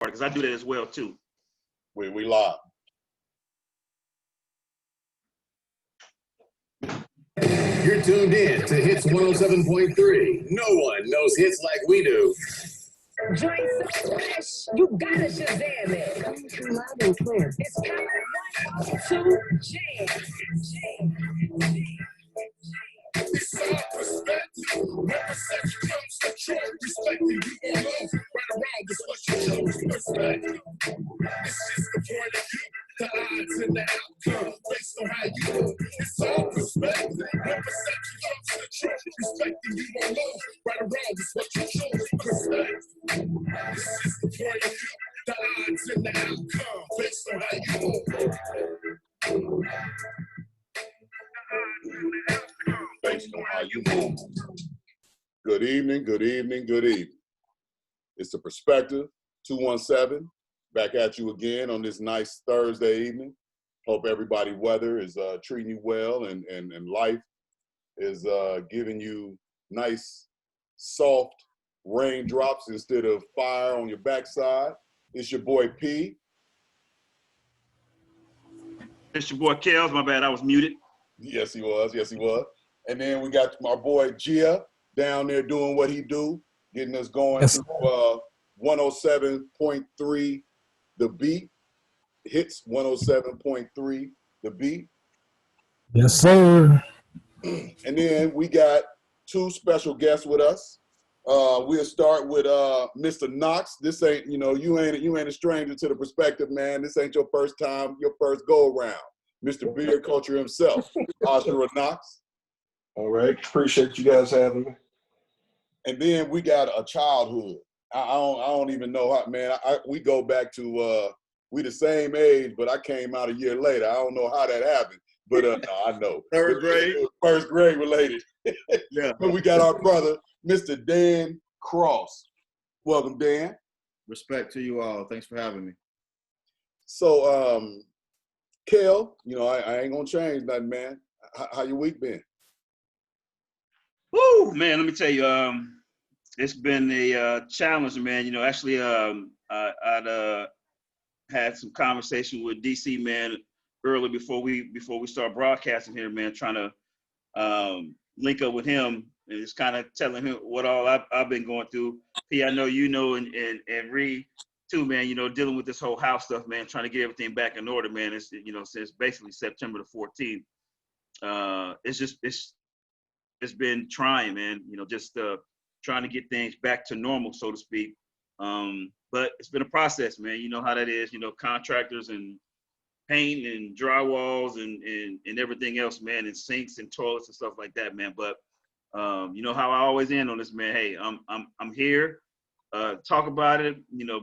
because I do that as well too. We live. You're tuned in to Hits 107.3. No one knows hits like we do. Joint so fresh, you gotta Shazam it. Coming through loud and clear. It's Power 102 Jam. It's our perspective. Represent comes to Detroit. Respecting you all over. Right around is what you chose. Perspective. It's just the point of view, the odds and the outcome, based on how you look. It's all perspective. Represent comes to Detroit. Respecting you all over. Right around is what you chose. Perspective. It's just the point of view, the odds and the outcome, based on how you look. Based on how you move. Good evening, good evening, good evening. It's the Perspective 217 back at you again on this nice Thursday evening. Hope everybody weather is treating you well and life is giving you nice, soft raindrops instead of fire on your backside. It's your boy P. It's your boy Kels. My bad, I was muted. Yes, he was. Yes, he was. And then we got my boy Gia down there doing what he do, getting us going through 107.3 The Beat. Hits 107.3 The Beat. Yes, sir. And then we got two special guests with us. We'll start with Mr. Knox. This ain't, you ain't a stranger to the Perspective, man. This ain't your first time, your first go around. Mr. Beard Culture himself, Aushara Knox. All right, appreciate you guys having me. And then we got a childhood. I don't even know how, man. We go back to we the same age, but I came out a year later. I don't know how that happened, but no, I know. Third grade. First grade related. Yeah. But we got our brother, Mr. Dan Cross. Welcome, Dan. Respect to you all. Thanks for having me. So, Kel, I ain't gonna change nothing, man. How your week been? Woo, man, let me tell you, it's been a challenge, man. Actually, I'd had some conversation with DC, man, early before we start broadcasting here, man, trying to link up with him and just kind of telling him what all I've been going through. P, I know and Ree too, man, dealing with this whole house stuff, man, trying to get everything back in order, man. It's, since basically September the 14th. It's been trying, man, just trying to get things back to normal, so to speak. But it's been a process, man. You know how that is, contractors and paint and drywalls and everything else, man, and sinks and toilets and stuff like that, man. But you know how I always end on this, man. Hey, I'm here. Talk about it,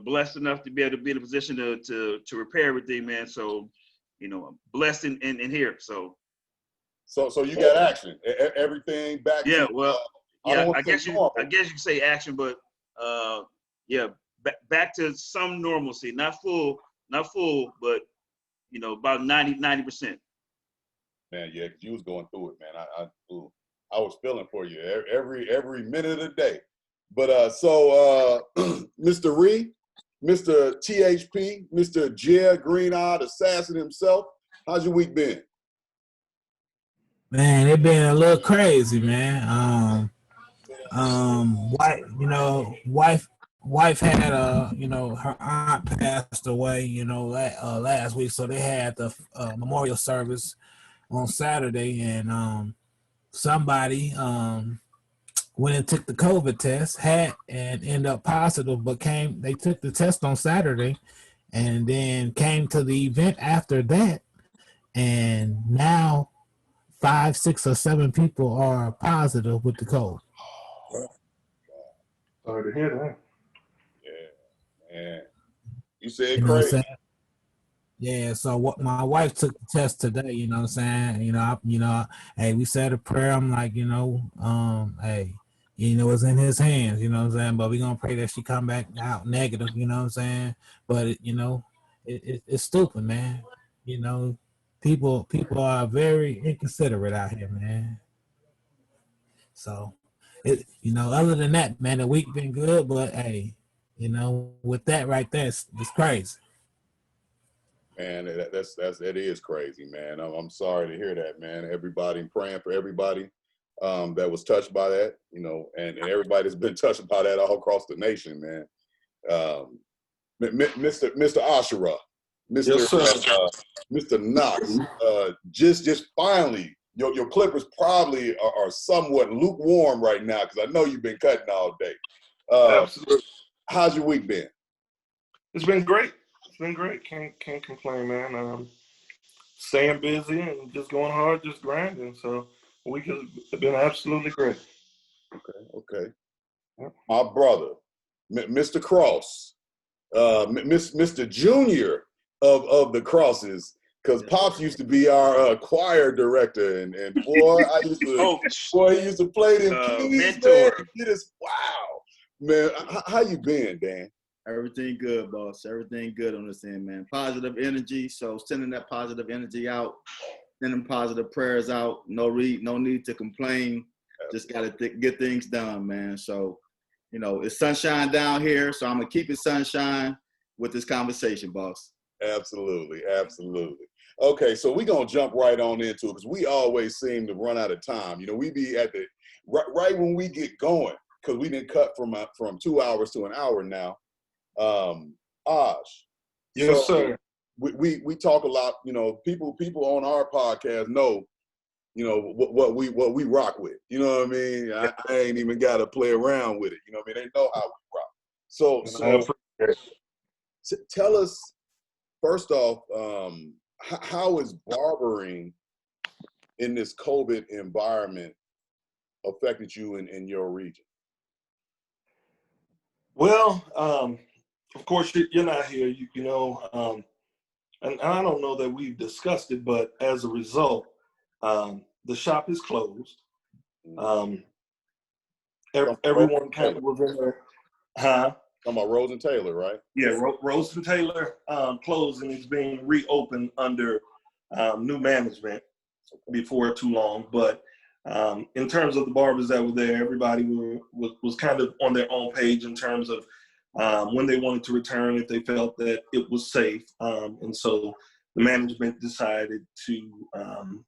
blessed enough to be able to be in a position to repair everything, man. So, I'm blessed in here. So you got action. Everything back. Yeah, well, yeah, I guess you could say action, but yeah, back to some normalcy. Not full, but about 90%. Man, yeah, because you was going through it, man. I was feeling for you every minute of the day. But Mr. Ree, Mr. THP, Mr. Jer Green-eyed Assassin himself, how's your week been? Man, it been a little crazy, man. Wife had her aunt passed away, last week, so they had the memorial service on Saturday, and somebody went and took the COVID test, and ended up positive, but they took the test on Saturday, and then came to the event after that, and now 5, 6, or 7 people are positive with the COVID. Sorry to hear that. Yeah, man. You said crazy. Yeah, so what my wife took the test today, you know what I'm saying? Hey, we said a prayer. I'm like, hey, it's in his hands, you know what I'm saying? But we're gonna pray that she come back out negative, you know what I'm saying? But it's stupid, man. People are very inconsiderate out here, man. So other than that, man, the week been good, but hey, You know, with that right there, it's crazy. Man, that is crazy, man. I'm sorry to hear that, man. Everybody praying for everybody that was touched by that, you know, and everybody's been touched by that all across the nation, man. Mr. Aushara, Mr. Yes, sir. Mr. Knox, just finally, your Clippers probably are somewhat lukewarm right now because I know you've been cutting all day. Absolutely. How's your week been? It's been great. It's been great. Can't complain, man. Staying busy and just going hard, just grinding. So the week has been absolutely great. Okay. Yep. My brother, Mr. Cross, Mr. Junior of the Crosses, because Pops used to be our choir director, and boy, he used to play them keys, man. Wow, man. How you been, Dan? Everything good, boss. Everything good on this end, man. Positive energy. So sending that positive energy out, sending positive prayers out. No need to complain. Just got to get things done, man. So, you know, it's sunshine down here. So I'm going to keep it sunshine with this conversation, boss. Absolutely. Okay, so we're going to jump right on into it because we always seem to run out of time. You know, we be at the right when we get going because we didn't cut from 2 hours to an hour now. Osh. Yes, So sir. We talk a lot, you know, people on our podcast know, you know, what we rock with. You know what I mean? I ain't even got to play around with it. You know what I mean? They know how we rock. So tell us, first off, how is barbering in this COVID environment affected you in your region? Well, of course, you're not here, you know, and I don't know that we've discussed it, but as a result, the shop is closed. Everyone kind of was in there. Huh? Talking about Rose and Taylor, right? Yeah, Rose and Taylor closed, and it's being reopened under new management before too long. But in terms of the barbers that were there, everybody was kind of on their own page in terms of when they wanted to return, if they felt that it was safe. And so the management decided to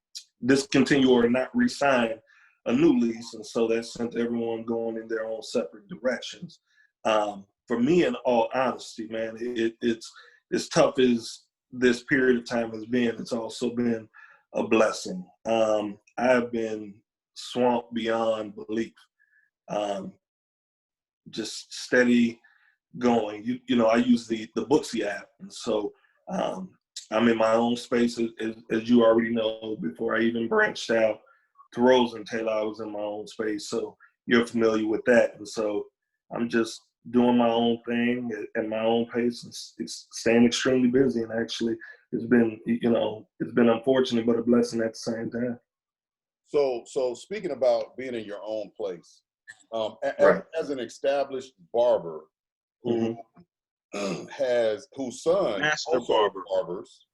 discontinue or not re-sign a new lease. And so that sent everyone going in their own separate directions. For me, in all honesty, man, it's as tough as this period of time has been, it's also been a blessing. I've been swamped beyond belief. Just steady going. You know, I use the Booksy app, and so I'm in my own space, as you already know. Before I even branched out to Rose and Taylor, I was in my own space, so you're familiar with that. And so I'm just doing my own thing at my own pace, and it's staying extremely busy. And actually, it's been, you know, it's been unfortunate, but a blessing at the same time. So speaking about being in your own place, Right. as an established barber who whose son Master also barber. barbers,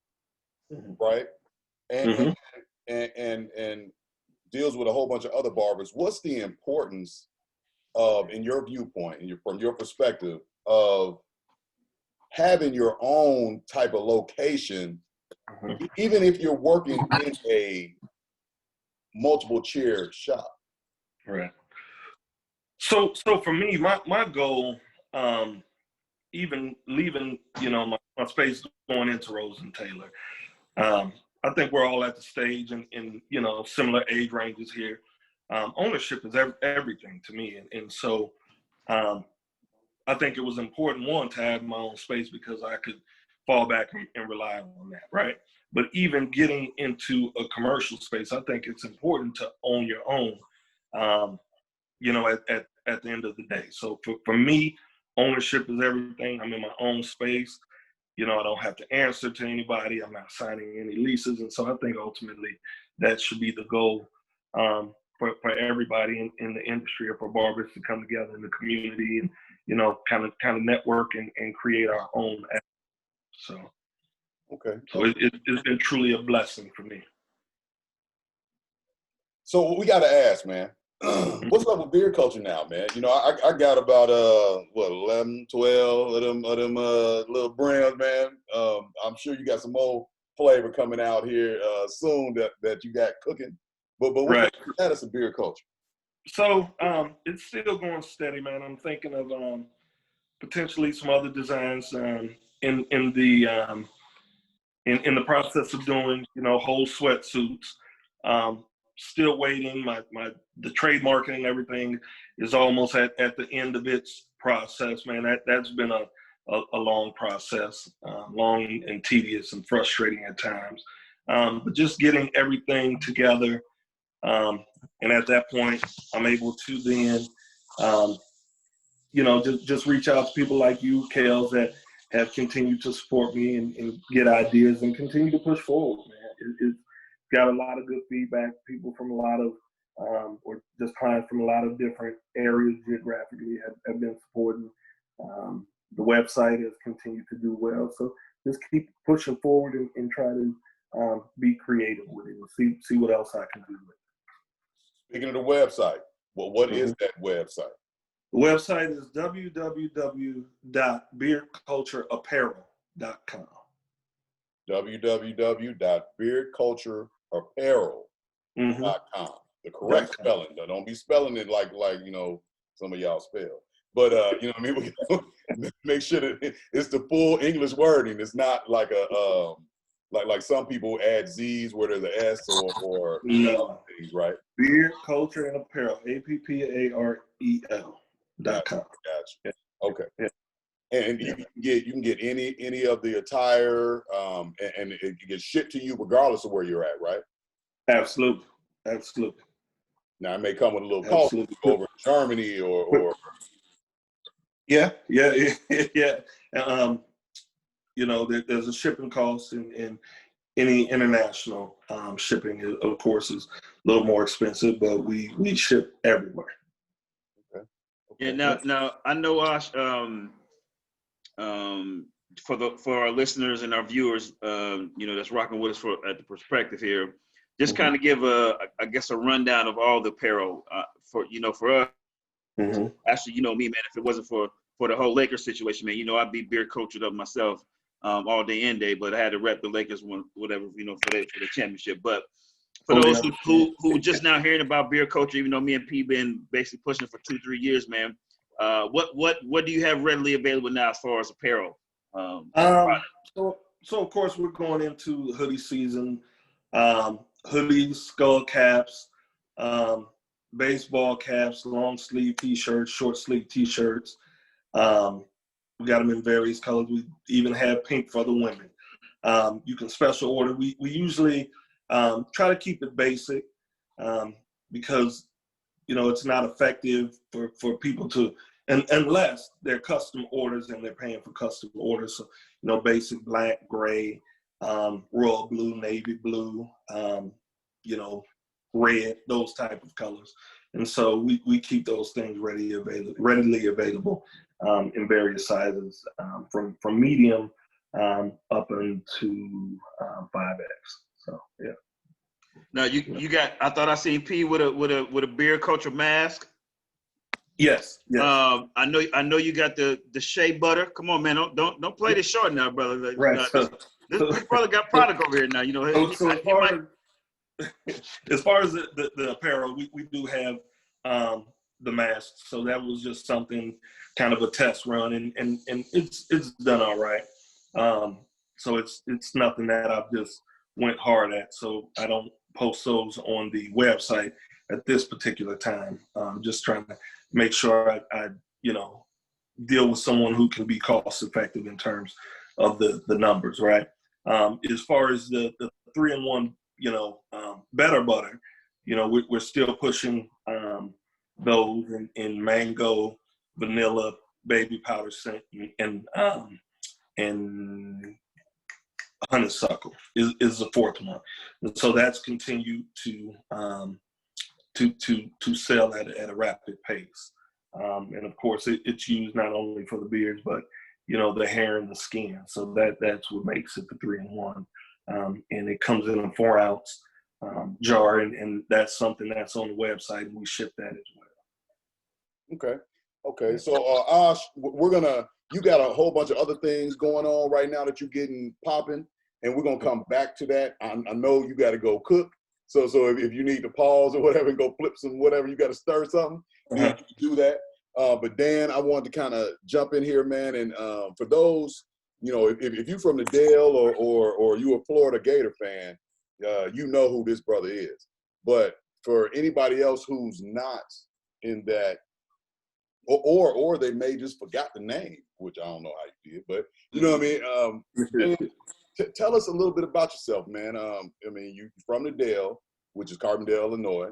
Mm-hmm. right? Mm-hmm. And deals with a whole bunch of other barbers. What's the importance of, in your viewpoint, from your perspective, of having your own type of location, even if you're working in a multiple chair shop? Right. So for me, my goal, even leaving, you know, my space going into Rose and Taylor, I think we're all at the stage in you know, similar age ranges here. Ownership is everything to me, and so I think it was important, one, to have my own space because I could fall back and rely on that, right? But even getting into a commercial space, I think it's important to own your own, you know, at the end of the day. So for me, ownership is everything. I'm in my own space. You know, I don't have to answer to anybody. I'm not signing any leases. And so I think ultimately that should be the goal for everybody in the industry, or for barbers to come together in the community and, you know, kind of network and create our own. So, Okay. So it's been truly a blessing for me. So we got to ask, man, What's up with beard culture now, man? You know, I got about 11, 12 of them little brands, man. I'm sure you got some more flavor coming out here soon that you got cooking. But what's Right. the status of beard culture? So it's still going steady, man. I'm thinking of potentially some other designs in the process of doing, whole sweatsuits. Still waiting. The trademarking and everything is almost at the end of its process, man. That's been a long process, long and tedious and frustrating at times. But just getting everything together, and at that point, I'm able to then, just reach out to people like you, Kales, that have continued to support me and get ideas and continue to push forward, man. It's got a lot of good feedback. People from a lot of, or just clients from a lot of different areas geographically have been supporting. The website has continued to do well. So just keep pushing forward and try to be creative with it and see what else I can do with it. Speaking of the website, what is that website? The website is www.beardcultureapparel.com. www.beardcultureapparel.com. The correct spelling, though. Don't be spelling it like some of y'all spell. But you know what I mean? We make sure that it's the full English wording. It's not like like some people add Z's where there's an S or no things, right? Beard Culture and Apparel, APPAREL.com. Gotcha. Okay. Yeah. And you can get any of the attire, and it gets shipped to you regardless of where you're at, right? Absolutely. Now it may come with a little cost over Germany or. Yeah. There's a shipping cost, and any international shipping, of course, is a little more expensive, but we ship everywhere. Okay. Yeah. Now I know for our listeners and our viewers, that's rocking with us at the Perspective here. Just kind of give a rundown of all the apparel for us. Mm-hmm. Actually, me, man, if it wasn't for the whole Lakers situation, man, I'd be beard cultured up myself all day and day, but I had to rep the Lakers for the championship. But for those who just now hearing about beard culture, even though me and P been basically pushing for 2-3 years, man, what do you have readily available now as far as apparel? So of course we're going into hoodie season. Hoodies, skull caps, baseball caps, long sleeve t-shirts, short sleeve t-shirts. We got them in various colors. We even have pink for the women. You can special order. We usually try to keep it basic because it's not effective for people to, unless they're custom orders and they're paying for custom orders. So basic black, gray, royal blue, navy blue, red, those type of colors. And so we keep those things readily available in various sizes, from medium up into 5X. So yeah. Now you got. I thought I seen P with a beard culture mask. Yes. I know you got the shea butter. Come on, man. Don't play this short now, brother. Right. This brother got product over here now. So as far as the apparel, we do have the masks. So that was just something, kind of a test run, and it's done all right. So it's nothing that I've just went hard at. So I don't post those on the website at this particular time. Just trying to make sure I deal with someone who can be cost effective in terms of the numbers, right? As far as the 3-in-1, better butter, we're still pushing those in mango, vanilla, baby powder scent, and honeysuckle is the fourth one. And so that's continued to sell at a rapid pace. And of course it's used not only for the beards, but the hair and the skin. So that's what makes it the 3-in-1. And it comes in a 4-ounce jar, and that's something that's on the website, and we ship that as well. Okay. So, Ash, you got a whole bunch of other things going on right now that you're getting popping, and we're gonna come back to that. I know you got to go cook. So if you need to pause or whatever and go flip some whatever, you got to stir something, you do that. But Dan, I wanted to kind of jump in here, man. And for those, if you're from the Dale or you a Florida Gator fan, you know who this brother is. But for anybody else who's not in that, or they may just forgot the name, which I don't know how you did, but you know what I mean. Tell us a little bit about yourself, man. You're from the Dale, which is Carbondale, Illinois,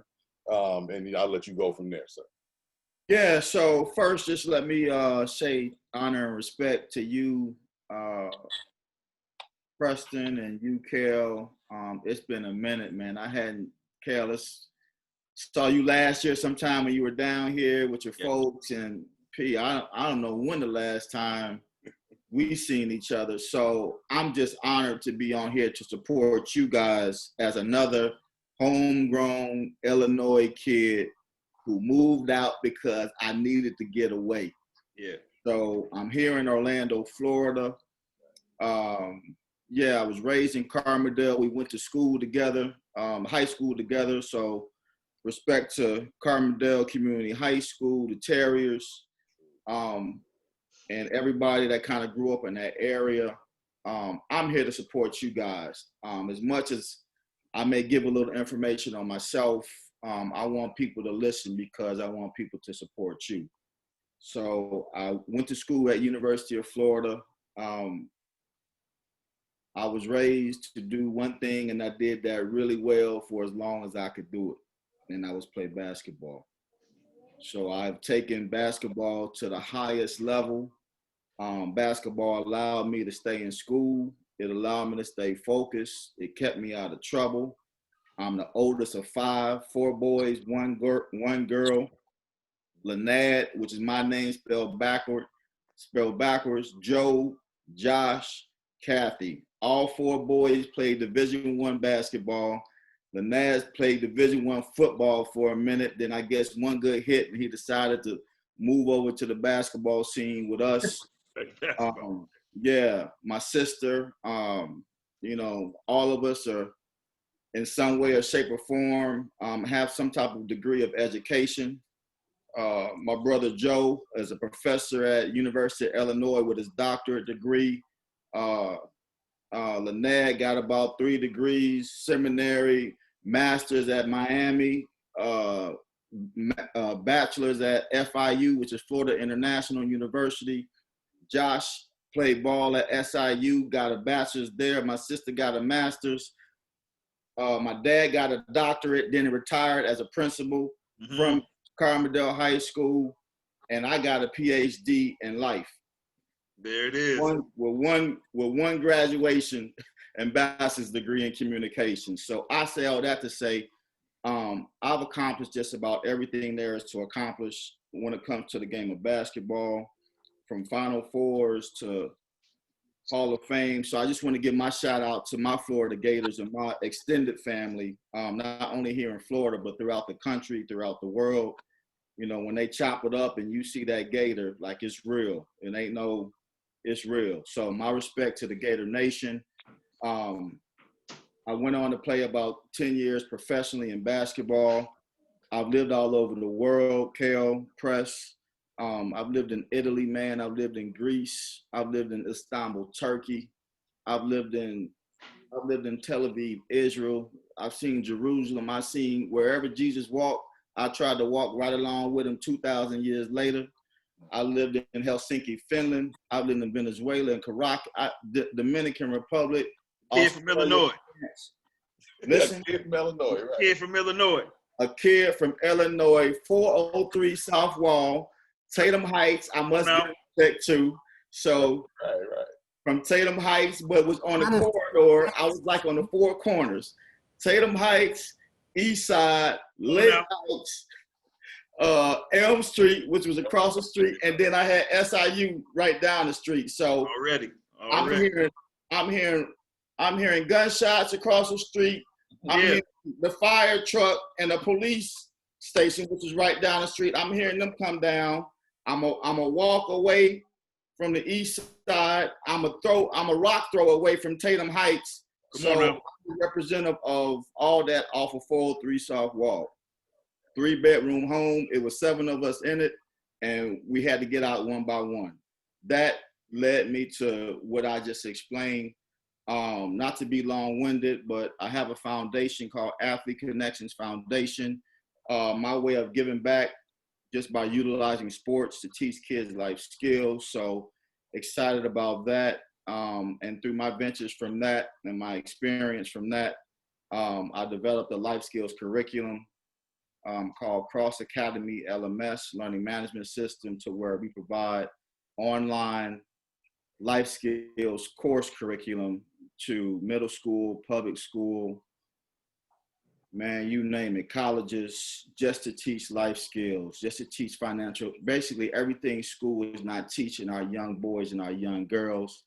and I'll let you go from there, sir. Yeah, so first, just let me say honor and respect to you, Preston, and you, Kel. It's been a minute, man. Kel, saw you last year sometime when you were down here with your folks, and P, I don't know when the last time we seen each other. So I'm just honored to be on here to support you guys as another homegrown Illinois kid who moved out because I needed to get away. Yeah. So I'm here in Orlando, Florida. I was raised in Carbondale. We went to school together, high school together. So respect to Carbondale Community High School, the Terriers, and everybody that kind of grew up in that area. I'm here to support you guys. As much as I may give a little information on myself, I want people to listen because I want people to support you. So I went to school at University of Florida. I was raised to do one thing, and I did that really well for as long as I could do it, and that was play basketball. So I've taken basketball to the highest level. Basketball allowed me to stay in school. It allowed me to stay focused. It kept me out of trouble. I'm the oldest of 5, 4 boys, one girl. Lynette, which is my name spelled backwards. Joe, Josh, Kathy. All 4 boys played Division I basketball. Lynette played Division I football for a minute. Then I guess one good hit, and he decided to move over to the basketball scene with us. My sister, all of us are in some way or shape or form, have some type of degree of education. My brother Joe is a professor at University of Illinois with his doctorate degree. Lynette got about 3 degrees, seminary, master's at Miami, bachelor's at FIU, which is Florida International University. Josh played ball at SIU, got a bachelor's there. My sister got a master's. My dad got a doctorate, then retired as a principal from Carbondale High School, and I got a PhD in life. There it is. With one graduation and bachelor's degree in communication. So I say all that to say, I've accomplished just about everything there is to accomplish when it comes to the game of basketball, from Final Fours to Hall of Fame. So I just want to give my shout out to my Florida Gators and my extended family, not only here in Florida, but throughout the country, throughout the world. When they chop it up and you see that Gator, like it's real. It's real. So my respect to the Gator Nation. I went on to play about 10 years professionally in basketball. I've lived all over the world, Kel, Press. I've lived in Italy, man. I've lived in Greece. I've lived in Istanbul, Turkey. I've lived in Tel Aviv, Israel. I've seen Jerusalem. I've seen wherever Jesus walked, I tried to walk right along with him 2,000 years later. I lived in Helsinki, Finland. I've lived in Venezuela and Caracas, Dominican Republic. Kid from Illinois. Listen, kid from Illinois, right? Kid from Illinois. A kid from Illinois, 403 South Wall, Tatum Heights. I must give respect to. So right. From Tatum Heights, but was on the corridor. I was like on the 4 corners. Tatum Heights, East Side, Lake Heights, Elm Street, which was across the street, and then I had SIU right down the street. So already. I'm hearing gunshots across the street. I'm Yeah. hearing the fire truck and the police station, which is right down the street. I'm hearing them come down. I'm a walk away from the east side. I'm a rock throw away from Tatum Heights. Come on So now. I'm representative of all that off of 403 South Wall. 3-bedroom home. It was 7 of us in it, and we had to get out one by one. That led me to what I just explained. Not to be long-winded, but I have a foundation called Athlete Connections Foundation. My way of giving back just by utilizing sports to teach kids life skills. So excited about that. And through my ventures from that and my experience from that, I developed a life skills curriculum called Cross Academy LMS, Learning Management System, to where we provide online life skills course curriculum to middle school, public school, man, you name it, colleges, just to teach life skills, just to teach financial, basically everything school is not teaching our young boys and our young girls.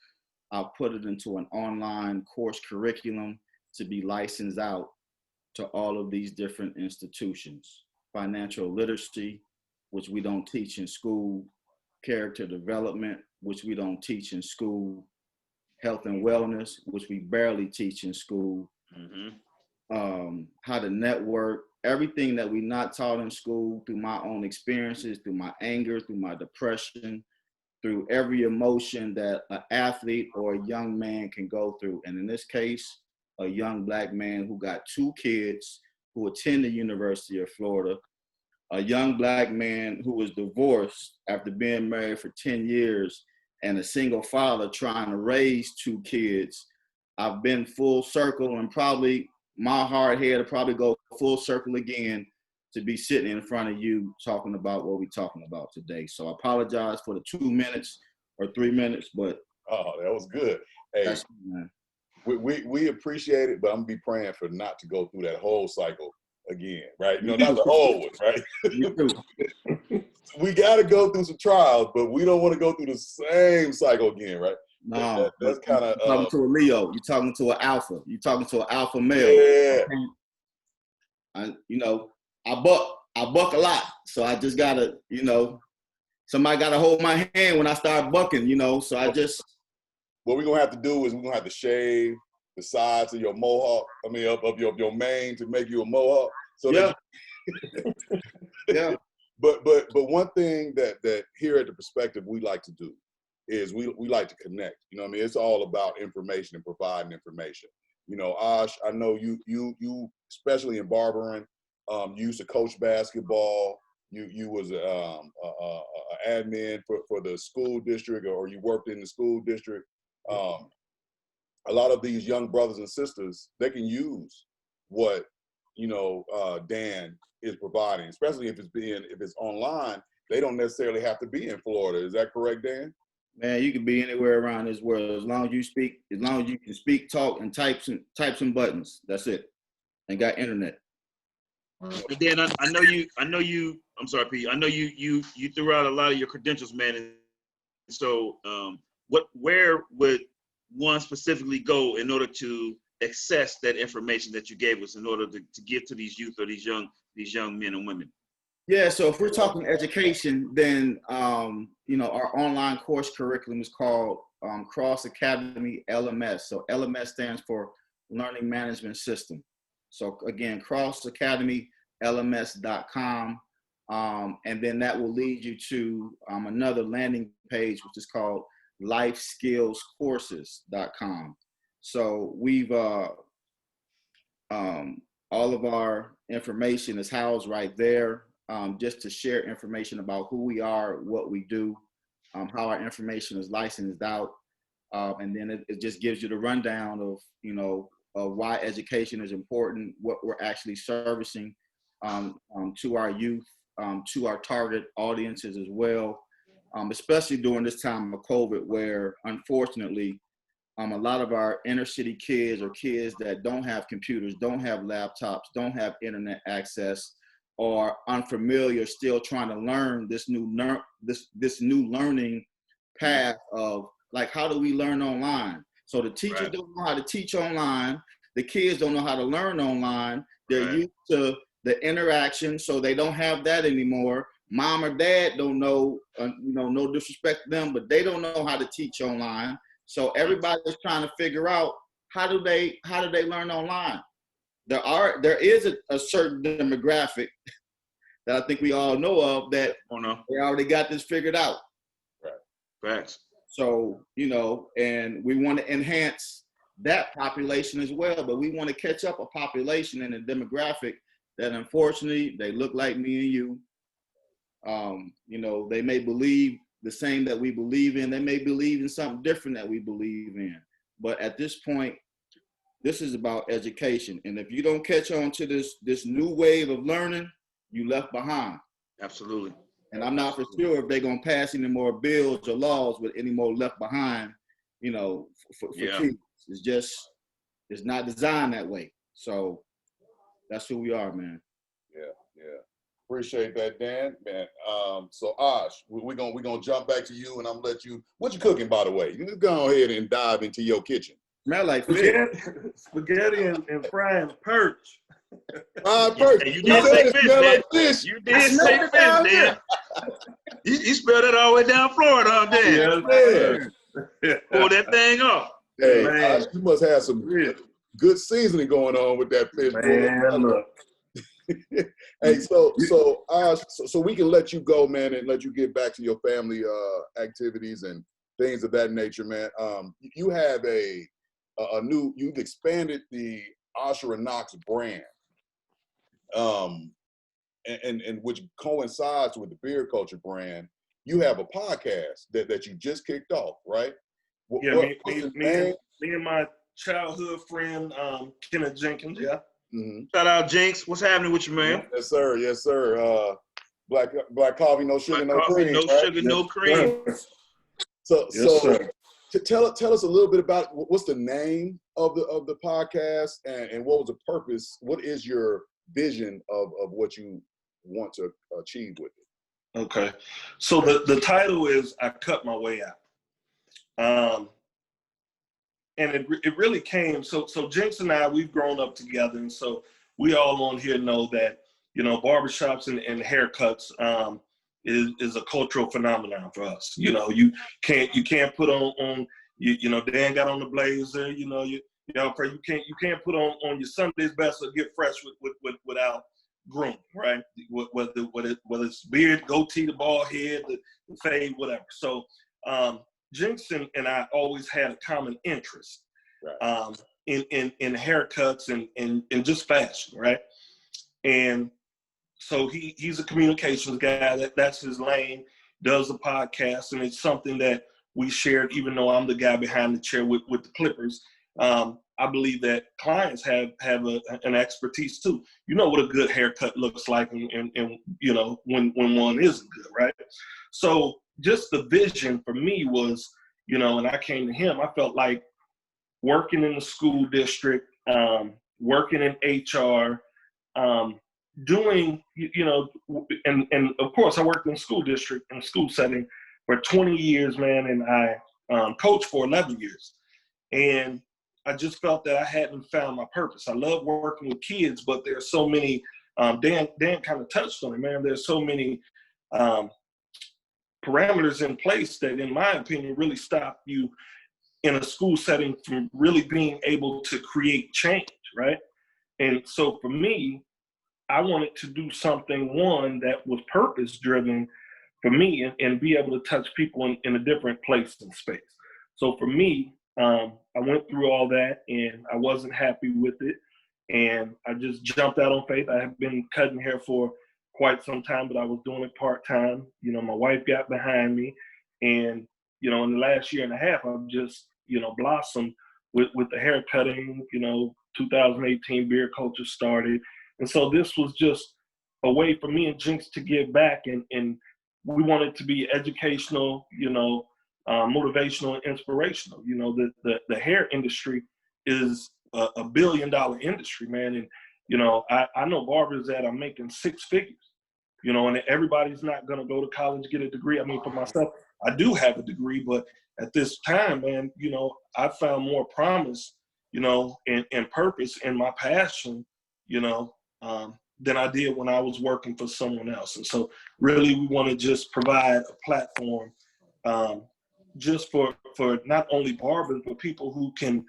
I'll put it into an online course curriculum to be licensed out to all of these different institutions. Financial literacy, which we don't teach in school, character development, which we don't teach in school, health and wellness, which we barely teach in school, how to network, everything that we not taught in school, through my own experiences, through my anger, through my depression, through every emotion that an athlete or a young man can go through. And in this case, a young Black man who got 2 kids who attend the University of Florida, a young Black man who was divorced after being married for 10 years, and a single father trying to raise 2 kids. I've been full circle, and probably my hard head will probably go full circle again to be sitting in front of you talking about what we're talking about today. So I apologize for the 2 minutes or 3 minutes, but Oh, that was good. Hey, that's, man. we appreciate it, but I'm gonna be praying for not to go through that whole cycle again, right? You know, not the old one, right? You do. We got to go through some trials, but we don't want to go through the same cycle again, right? No, That's kind of you're talking to a Leo. You're talking to an alpha. You're talking to an alpha male. yeah. I buck a lot, so I just gotta, somebody gotta hold my hand when I start bucking, So I just. What we're gonna have to do is we're gonna have to shave the sides of your mohawk. I mean, up your mane to make you a mohawk. So yeah. Yeah. But one thing that here at the Perspective we like to do is we like to connect. You know what I mean? It's all about information and providing information. You know, Aush, I know you especially in barbering, you used to coach basketball. You was an admin for the school district, or you worked in the school district. A lot of these young brothers and sisters, they can use what Dan is providing, especially if it's online. They don't necessarily have to be in Florida. Is that correct, Dan? Man, you can be anywhere around this world as long as you can speak, talk, and type some buttons. That's it. And got internet. But Dan, I know you. I'm sorry, Pete. I know you threw out a lot of your credentials, man. And so, where would one specifically go in order to access that information that you gave us in order to give to these youth or these young men and women? Yeah, so if we're talking education, then our online course curriculum is called Cross Academy LMS. So LMS stands for Learning Management System. So again, crossacademylms.com, and then that will lead you to another landing page, which is called lifeskillscourses.com. So we've all of our information is housed right there, just to share information about who we are, what we do, how our information is licensed out, and then it just gives you the rundown of why education is important, what we're actually servicing to our youth, to our target audiences as well, especially during this time of COVID, where unfortunately a lot of our inner city kids or kids that don't have computers, don't have laptops, don't have internet access, or unfamiliar, still trying to learn this new learning path of, like, how do we learn online? So the teachers don't know how to teach online. the kids don't know how to learn online. They're used to the interaction, so they don't have that anymore. Mom or dad don't know, no disrespect to them, but they don't know how to teach online. So everybody's trying to figure out how do they learn online. There is a certain demographic that I think we all know of that they already got this figured out. Right. Facts. So, and we want to enhance that population as well, but we want to catch up a population and a demographic that unfortunately they look like me and you. They may believe the same that we believe in. They may believe in something different that we believe in. But at this point, this is about education. And if you don't catch on to this new wave of learning, you left behind. Absolutely. And I'm not for sure if they're going to pass any more bills or laws with any more left behind, for kids. It's not designed that way. So that's who we are, man. Yeah. Appreciate that, Dan, man. So Osh, we're gonna jump back to you, and I'm gonna let you. What you cooking, by the way? You just go ahead and dive into your kitchen. Smell like fish. Spaghetti and frying perch. Perch. You did say fish, man. Like fish. You did say fish, Dan. You spelled it all the way down Florida, huh, Dan? Yeah. Pull that thing off. Hey, Man. Osh, you must have some good seasoning going on with that fish. Man, look. Hey, so we can let you go, man, and let you get back to your family activities and things of that nature, man. You have you've expanded the Aushara Knox brand, and which coincides with the beard culture brand. You have a podcast that you just kicked off, right? Me and my childhood friend Kenneth Jenkins, yeah. Mm-hmm. Shout out Jinx. What's happening with you, man? Yes, sir. Black coffee, no sugar, no cream. No right? sugar, no cream. So tell us a little bit about what's the name of the podcast and what was the purpose? What is your vision of what you want to achieve with it? Okay, so the title is "I Cut My Way Out." And it really came, so Jinx and I, we've grown up together. And so we all on here know that, barbershops and haircuts is a cultural phenomenon for us. You can't put on Dan got on the blazer, you can't put on your Sunday's best or get fresh without grooming, right? Whether it's beard, goatee, the bald head, the fade, whatever. So, Jinx and I always had a common interest in haircuts and just fashion, right? And so he's a communications guy. That's his lane. Does a podcast, and it's something that we shared. Even though I'm the guy behind the chair with the clippers, I believe that clients have an expertise too. You know what a good haircut looks like, and when one isn't good, right? So just the vision for me was, and I came to him, I felt like working in the school district, working in HR, doing, and of course I worked in the school district, in school setting for 20 years, man, and I coached for 11 years. And I just felt that I hadn't found my purpose. I love working with kids, but there's so many, Dan kind of touched on it, man. There's so many parameters in place that, in my opinion, really stop you in a school setting from really being able to create change, right? And so for me, I wanted to do something, one, that was purpose-driven for me and be able to touch people in a different place and space. So for me, I went through all that and I wasn't happy with it. And I just jumped out on faith. I have been cutting hair for quite some time, but I was doing it part-time. My wife got behind me. And, in the last year and a half, I've just, blossomed with the hair cutting. 2018 beard culture started. And so this was just a way for me and Jinx to give back. And we wanted to be educational, motivational and inspirational. The hair industry is a $1 billion industry, man. And, I know barbers that are making six figures, and everybody's not going to go to college, get a degree. I mean, for myself, I do have a degree, but at this time, man, I found more promise, you know, and purpose and my passion, you know, than I did when I was working for someone else. And so really we want to just provide a platform just for not only barbers, but people who can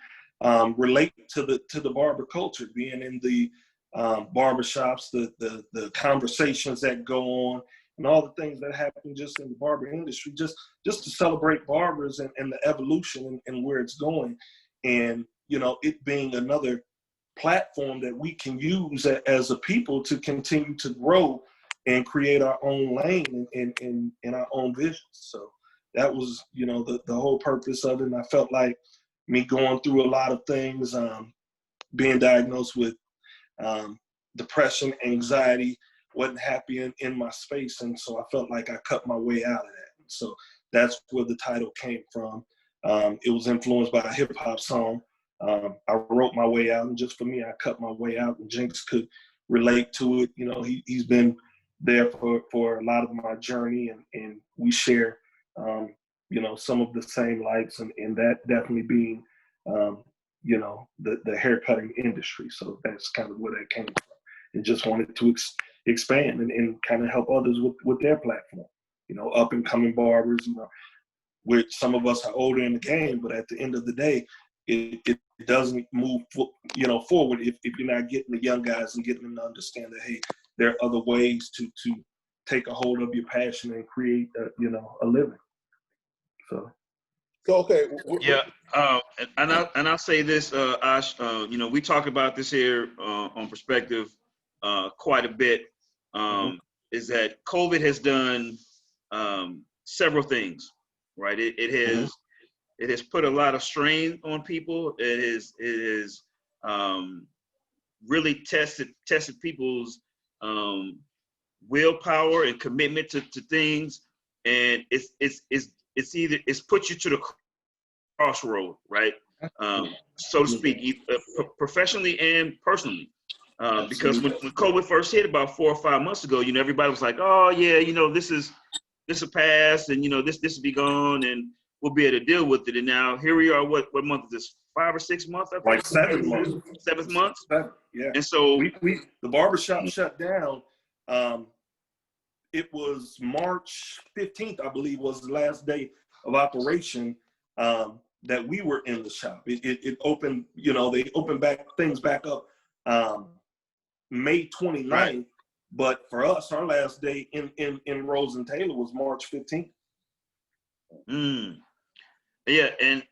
relate to the barber culture, being in the barbershops, the conversations that go on, and all the things that happen just in the barber industry, just to celebrate barbers and the evolution and where it's going. And, you know, it being another platform that we can use as a people to continue to grow and create our own lane in our own vision. So that was, you know, the whole purpose of it. And I felt like me going through a lot of things, being diagnosed with depression, anxiety, wasn't happy in my space. And so I felt like I cut my way out of that. And so that's where the title came from. It was influenced by a hip hop song. I wrote my way out, and just for me, I cut my way out, and Jinx could relate to it. You know, he's been there for a lot of my journey, and we share, you know, some of the same likes, and that definitely being, you know, the hair cutting industry. So that's kind of where that came from. And just wanted to expand and kind of help others with their platform. You know, up and coming barbers, you know, which some of us are older in the game, but at the end of the day, it doesn't move, you know, forward if you're not getting the young guys and getting them to understand that, hey, there are other ways to take a hold of your passion and create, you know, a living. So okay. Yeah, and I'll say this, Ash. You know, we talk about this here on Perspective quite a bit. Is that COVID has done several things, right? It has put a lot of strain on people. It is really tested people's willpower and commitment to things, and it's put you to the crossroad, right? So to speak, professionally and personally. Because when COVID first hit about 4 or 5 months ago, you know, everybody was like, oh yeah, you know, this will pass, and you know, this will be gone, and we'll be able to deal with it. And now here we are. What month is this? 5 or 6 months? I think. like 7 months. 7 months. 7, yeah. And so we the barbershop shut down. It was March 15th, I believe, was the last day of operation that we were in the shop. It opened, you know, they opened things back up May 29th, right. But for us, our last day in Rose and Taylor was March 15th. Yeah,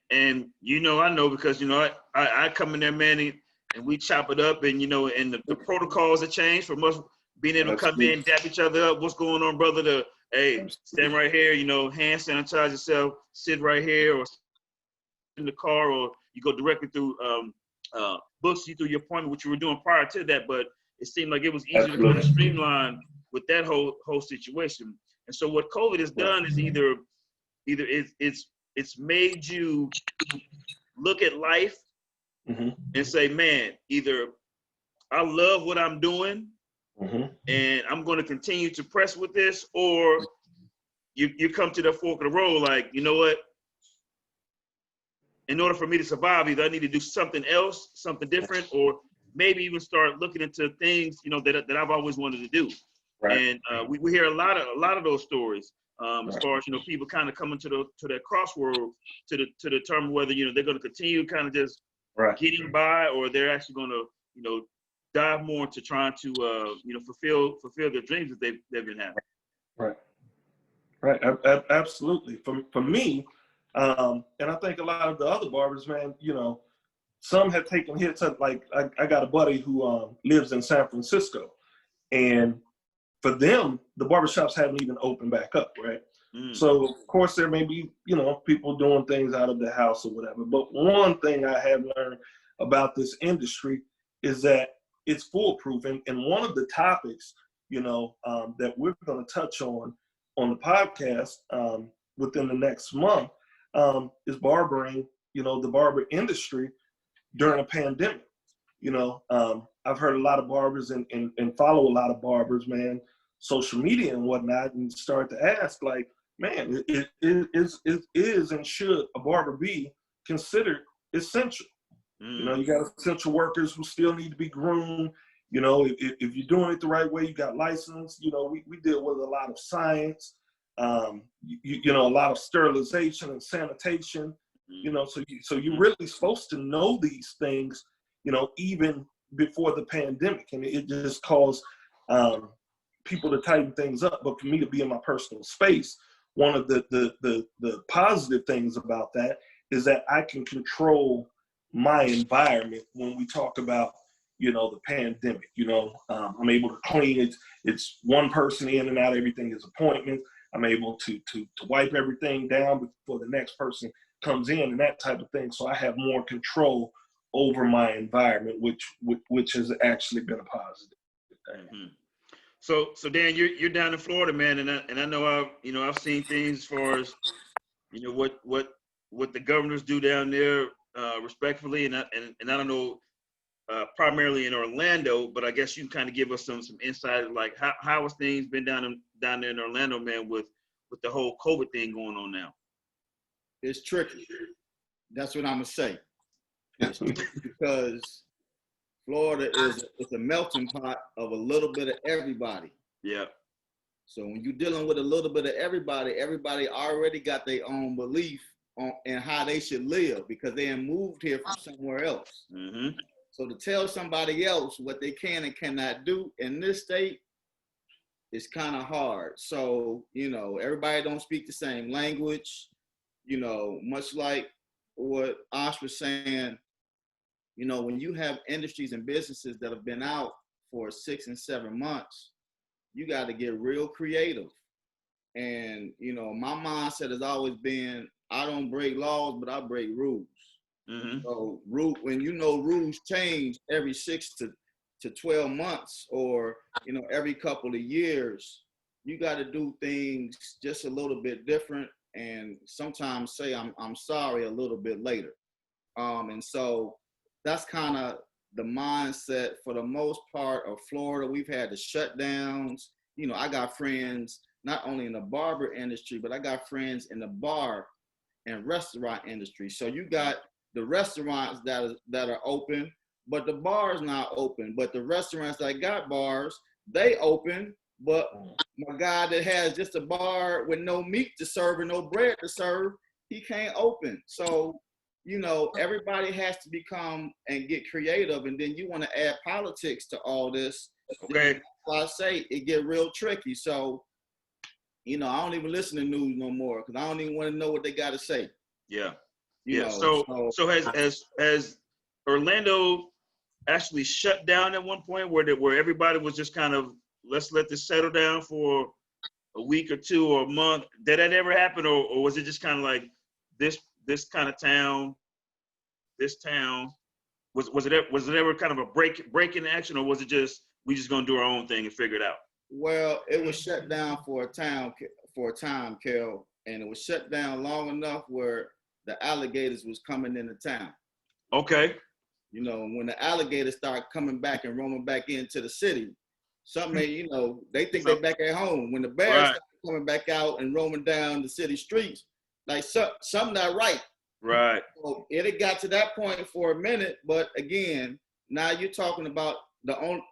and you know, I know because, you know, I come in there, man, and we chop it up, and you know, and the protocols have changed from us being able to come in, dap each other up. What's going on, brother? To, hey, stand right here, you know, hand sanitize yourself, sit right here, or in the car, or you go directly through books you through your appointment, which you were doing prior to that. But it seemed like it was easier to kind of streamline with that whole situation. And so what COVID has done is either it's made you look at life and say, man, either I love what I'm doing and I'm going to continue to press with this, or you come to the fork of the road like, you know what? In order for me to survive, either I need to do something else, something different, or maybe even start looking into things, you know, that I've always wanted to do. Right. And we hear a lot of those stories as far as, you know, people kind of coming to that crossroad to determine whether, you know, they're going to continue kind of just getting by, or they're actually going to, you know, dive more into trying to you know, fulfill their dreams that they've been having. Right. Absolutely. For me, and I think a lot of the other barbers, man, you know, some have taken hits. Like I got a buddy who lives in San Francisco, and for them, the barbershops haven't even opened back up, right? So of course there may be, you know, people doing things out of the house or whatever. But one thing I have learned about this industry is that it's foolproof. And one of the topics, you know, that we're going to touch on the podcast within the next month is barbering, you know, the barber industry during a pandemic. You know, I've heard a lot of barbers and follow a lot of barbers, man, social media and whatnot, and start to ask, like, man, is and should a barber be considered essential? You know, you got essential workers who still need to be groomed. You know, if you're doing it the right way, you got license. You know, we deal with a lot of science, you know, a lot of sterilization and sanitation. You know, so you're really supposed to know these things, you know, even before the pandemic. And it just caused people to tighten things up. But for me to be in my personal space, one of the positive things about that is that I can control my environment when we talk about, you know, the pandemic. You know, I'm able to clean it. It's one person in and out. Everything is appointments. I'm able to wipe everything down before the next person comes in and that type of thing. So I have more control over my environment, which has actually been a positive thing. So Dan, you're down in Florida, man, and I know I've seen things as far as, you know, what the governors do down there, respectfully, and I don't know, primarily in Orlando, but I guess you can kind of give us some insight, like how has things been down there in Orlando, man, with the whole COVID thing going on now? It's tricky. That's what I'm gonna say. It's tricky because Florida it's a melting pot of a little bit of everybody. Yeah. So when you're dealing with a little bit of everybody already got their own belief on and how they should live because they have moved here from somewhere else. So to tell somebody else what they can and cannot do in this state is kind of hard. So, you know, everybody don't speak the same language, you know, much like what Aush was saying, you know, when you have industries and businesses that have been out for 6 and 7 months, you got to get real creative. And, you know, my mindset has always been, I don't break laws, but I break rules. So when you know rules change every 6 to 12 months or, you know, every couple of years, you got to do things just a little bit different and sometimes say I'm sorry a little bit later. And so that's kind of the mindset for the most part of Florida. We've had the shutdowns. You know, I got friends not only in the barber industry, but I got friends in the bar and restaurant industry. So you got the restaurants that are open, but the bars not open. But the restaurants that got bars, they open. But my guy that has just a bar with no meat to serve and no bread to serve, he can't open. So, you know, everybody has to become and get creative. And then you want to add politics to all this. Okay. That's why I say it get real tricky. So, you know, I don't even listen to news no more because I don't even want to know what they got to say. Yeah. You Yeah. know, So has Orlando actually shut down at one point where everybody was just kind of, let's let this settle down for a week or two or a month? Did that ever happen, or was it just kind of like this kind of town, was it ever kind of a break in action, or was it just we just gonna do our own thing and figure it out? Well, it was shut down for a time, Kel, and it was shut down long enough where the alligators was coming into town. Okay. You know, when the alligators start coming back and roaming back into the city, something, you know, they think they're back at home. When the bears start coming back out and roaming down the city streets, like something not right. Right. So it had got to that point for a minute, but again, now you're talking about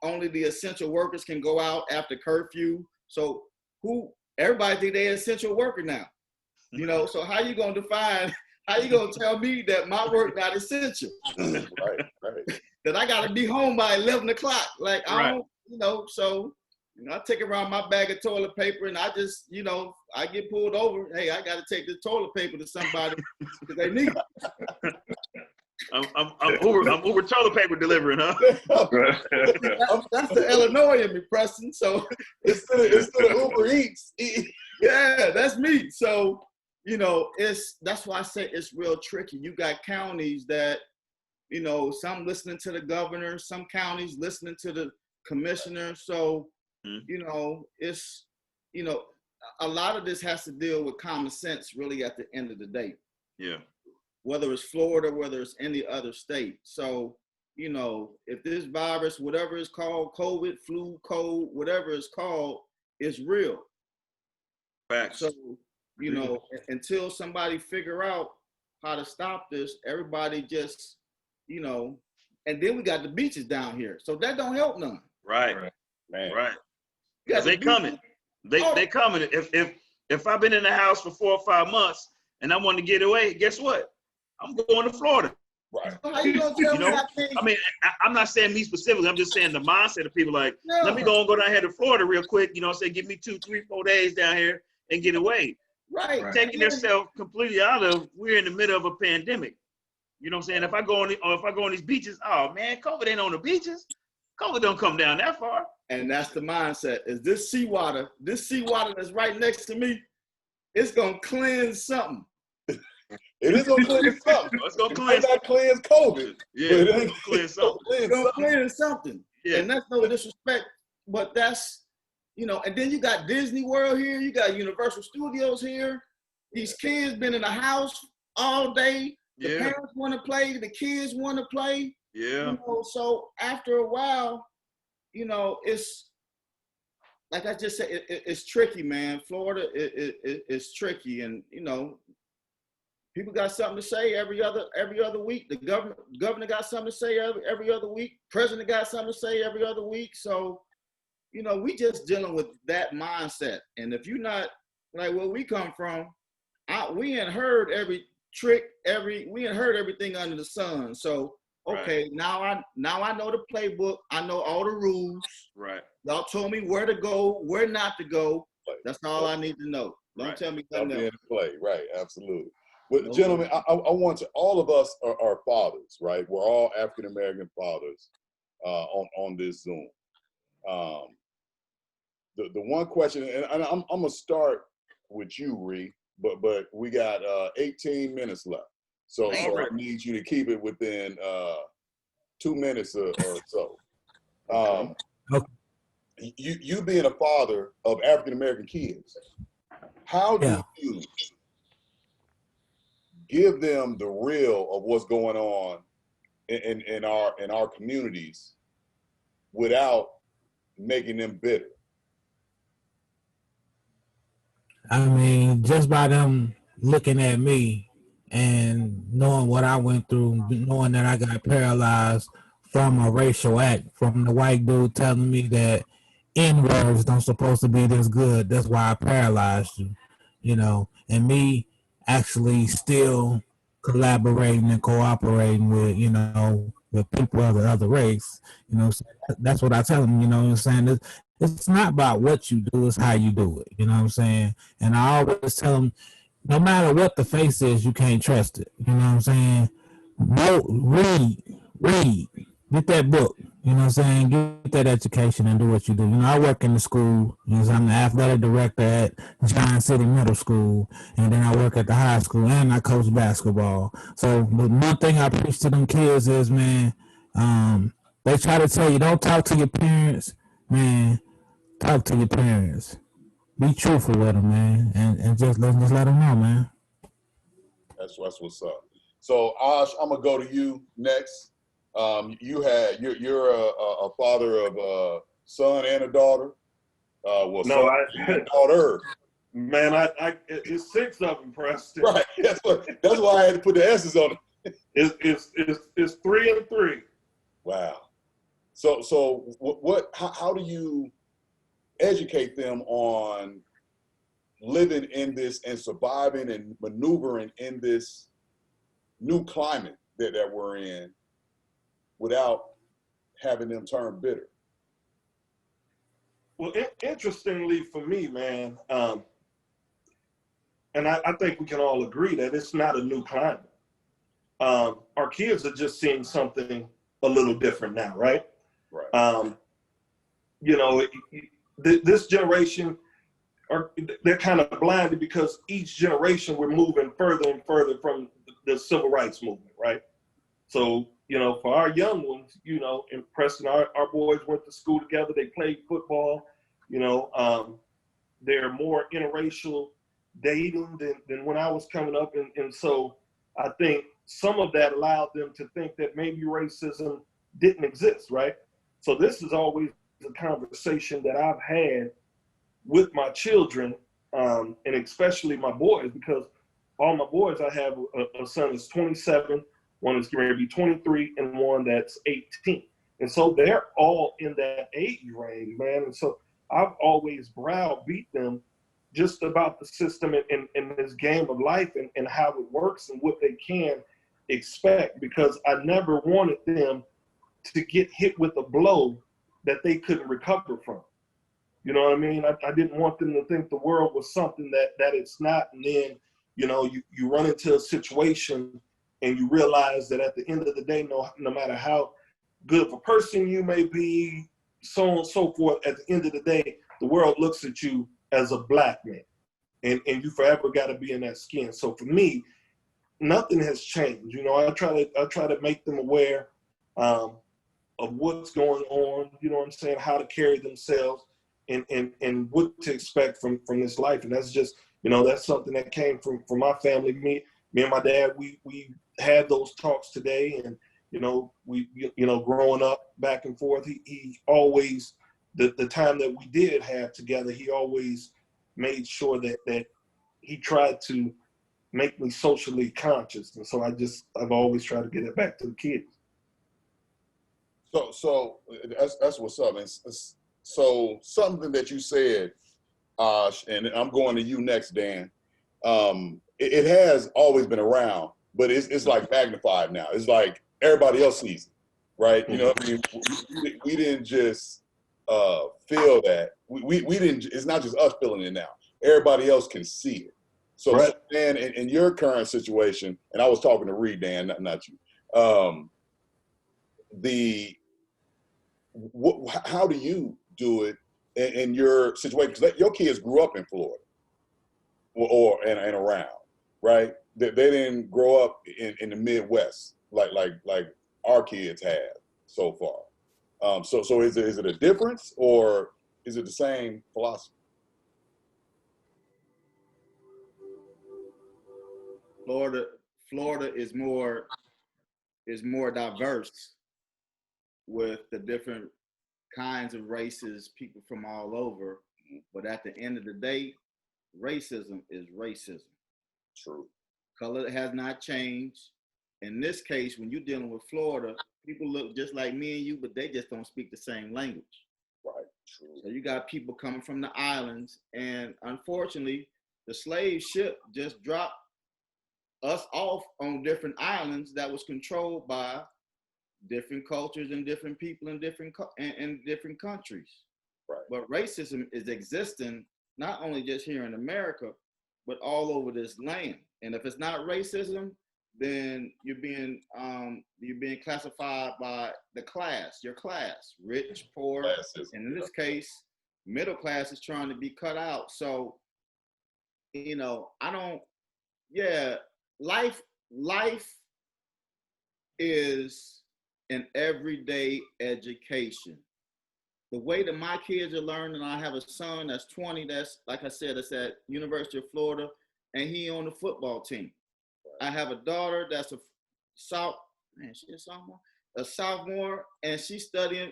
only the essential workers can go out after curfew. So everybody think they're an essential worker now. You know, so how you gonna tell me that my work not essential? Right. That I gotta be home by 11 o'clock. Like I don't, you know, so you know, I take around my bag of toilet paper and I just, you know, I get pulled over. Hey, I gotta take the toilet paper to somebody because they need it. I'm Uber toilet paper delivering, huh? That's the Illinois in me, Preston. So it's the Uber Eats. Yeah, that's me. So, you know, that's why I say it's real tricky. You got counties that, you know, some listening to the governor, some counties listening to the commissioner. So, you know, it's, you know, a lot of this has to deal with common sense really at the end of the day. Yeah. Whether it's Florida, whether it's any other state. So, you know, if this virus, whatever it's called, COVID, flu, cold, whatever it's called, is real. Facts. So, you know, until somebody figure out how to stop this, everybody just you know, and then we got the beaches down here, so that don't help none. Right. Man. Right. You got Because they the beaches. coming. They Oh. they coming. If I've been in the house for 4 or 5 months and I want to get away, guess what? I'm going to Florida. Right. So how you gonna tell You me know, I can't? I mean, I'm not saying me specifically. I'm just saying the mindset of people like, Yeah. let me go down here to Florida real quick. You know, say give me 2, 3, 4 days down here and get away. Right. Taking themselves completely out of. We're in the middle of a pandemic. You know what I'm saying? If I go on these beaches, oh man, COVID ain't on the beaches. COVID don't come down that far. And that's the mindset. Is this seawater that's right next to me, it's gonna cleanse something. It is gonna cleanse something. It's gonna It cleanse. might not cleanse COVID. Yeah, but it's gonna cleanse something. It's gonna cleanse something. Yeah. And that's no disrespect, but that's, you know, and then you got Disney World here, you got Universal Studios here. These kids been in the house all day. The Yeah. parents want to play, the kids want to play. Yeah. You know, so after a while, you know, it's like I just said, it's tricky, man. Florida is tricky, and you know, people got something to say every other week. The governor got something to say every other week. President got something to say every other week. So, you know, we just dealing with that mindset. And if you're not like where we come from, we ain't heard every trick, we ain't heard everything under the sun. So okay, right. now I know the playbook. I know all the rules. Right. Y'all told me where to go, where not to go. That's all I need to know. Don't tell me nothing else. Play, right? Absolutely. But gentlemen, I want to. All of us are fathers, right? We're all African American fathers on this Zoom. The one question, and I'm gonna start with you, Ree. But we got 18 minutes left, so I need you to keep it within 2 minutes or so. Okay. You being a father of African American kids, how do you give them the real of what's going on in our communities without making them bitter? I mean, just by them looking at me and knowing what I went through, knowing that I got paralyzed from a racial act, from the white dude telling me that N-words don't supposed to be this good. That's why I paralyzed you, you know, and me actually still collaborating and cooperating with, you know, with people of the other race, you know, so that's what I tell them, you know what I'm saying? It's not about what you do, it's how you do it, you know what I'm saying? And I always tell them, no matter what the face is, you can't trust it, you know what I'm saying? Read, get that book, you know what I'm saying? Get that education and do what you do. You know, I work in the school, you know, I'm the athletic director at John City Middle School, and then I work at the high school, and I coach basketball. So the one thing I preach to them kids is, man, they try to tell you, don't talk to your parents, man. Talk to your parents. Be truthful with them, man, and just let them know, man. That's what's up. So, Ash, I'm gonna go to you next. You're a father of a son and a daughter. Daughter. Man, it's 6 of them, Preston. Right. That's why I had to put the S's on it. It's 3 and 3. Wow. So how do you educate them on living in this and surviving and maneuvering in this new climate that we're in without having them turn bitter? Well, interestingly for me, man, and I think we can all agree that it's not a new climate. Our kids are just seeing something a little different now, right? Right. You know, this generation, they're kind of blinded because each generation we're moving further and further from the civil rights movement, right? So, you know, for our young ones, you know, in Preston, our boys went to school together, they played football, you know, they're more interracial dating than when I was coming up. And so I think some of that allowed them to think that maybe racism didn't exist, right? So this is always a conversation that I've had with my children, and especially my boys, because all my boys, I have a son is 27, one is going to be 23, and one that's 18. And so they're all in that age range, man. And so I've always browbeat them just about the system and this game of life and how it works and what they can expect, because I never wanted them to get hit with a blow that they couldn't recover from. You know what I mean? I didn't want them to think the world was something that it's not. And then, you know, you run into a situation and you realize that at the end of the day, no matter how good of a person you may be, so on and so forth, at the end of the day, the world looks at you as a black man. And you forever got to be in that skin. So for me, nothing has changed. You know, I try to make them aware of what's going on, you know what I'm saying, how to carry themselves and what to expect from this life. And that's just, you know, that's something that came from my family. Me and my dad, we had those talks today, and, you know, growing up back and forth, he always, the time that we did have together, he always made sure that he tried to make me socially conscious. And so I've always tried to get it back to the kids. So that's what's up. And so something that you said, and I'm going to you next, Dan. It has always been around, but it's like magnified now. It's like everybody else sees it, right? You know what I mean? We didn't just feel that. We didn't. It's not just us feeling it now. Everybody else can see it. So, right. Dan, in your current situation, and I was talking to Reed, Dan, not you. How do you do it in your situation? Because your kids grew up in Florida, and around, right? They didn't grow up in the Midwest like our kids have so far. So is it a difference, or is it the same philosophy? Florida is more diverse with the different kinds of races, people from all over. But at the end of the day, racism is racism. True. Color has not changed. In this case, when you're dealing with Florida, people look just like me and you, but they just don't speak the same language. Right. True. So you got people coming from the islands, and unfortunately, the slave ship just dropped us off on different islands that was controlled by different cultures and different people in different countries. Right. But racism is existing not only just here in America, but all over this land. And if it's not racism, then you're being classified by the class, your class, rich, poor, Classism. and in this case, middle class is trying to be cut out. So, you know, life is an everyday education. The way that my kids are learning, I have a son that's 20, that's, like I said, that's at University of Florida, and he on the football team. I have a daughter that's a sophomore, and she's studying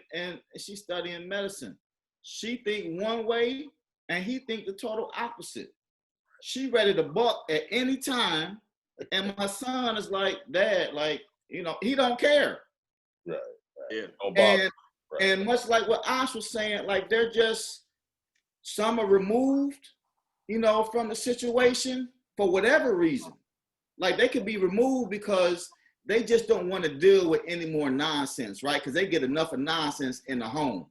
medicine. She think one way, and he think the total opposite. She ready to buck at any time, and my son is like, Dad, like, you know, he don't care. Right. Yeah. No bother. Right. And much like what Ash was saying, like they're just, some are removed, you know, from the situation for whatever reason. Like they could be removed because they just don't want to deal with any more nonsense, right? Because they get enough of nonsense in the home.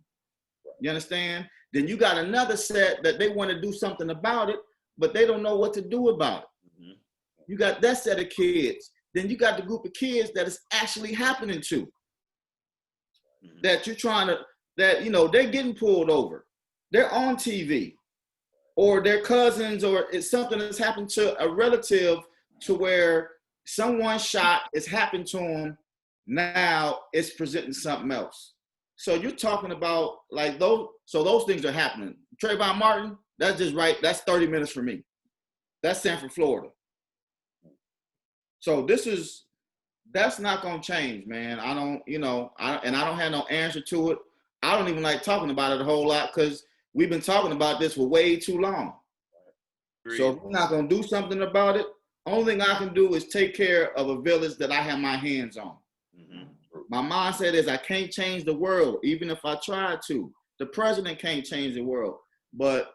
You understand? Then you got another set that they want to do something about it, but they don't know what to do about it. Mm-hmm. You got that set of kids. Then you got the group of kids that it's actually happening to. Mm-hmm. That you're trying to, that, you know, they're getting pulled over. They're on TV. Or their cousins, or it's something that's happened to a relative to where someone shot, it's happened to them. Now it's presenting something else. So you're talking about like those things are happening. Trayvon Martin, that's just right. That's 30 minutes for me. That's Sanford, Florida. So that's not going to change, man. I don't have no answer to it. I don't even like talking about it a whole lot because we've been talking about this for way too long. So if we're not going to do something about it, Only thing I can do is take care of a village that I have my hands on. Mhm. My mindset is I can't change the world, even if I tried to. The president can't change the world, but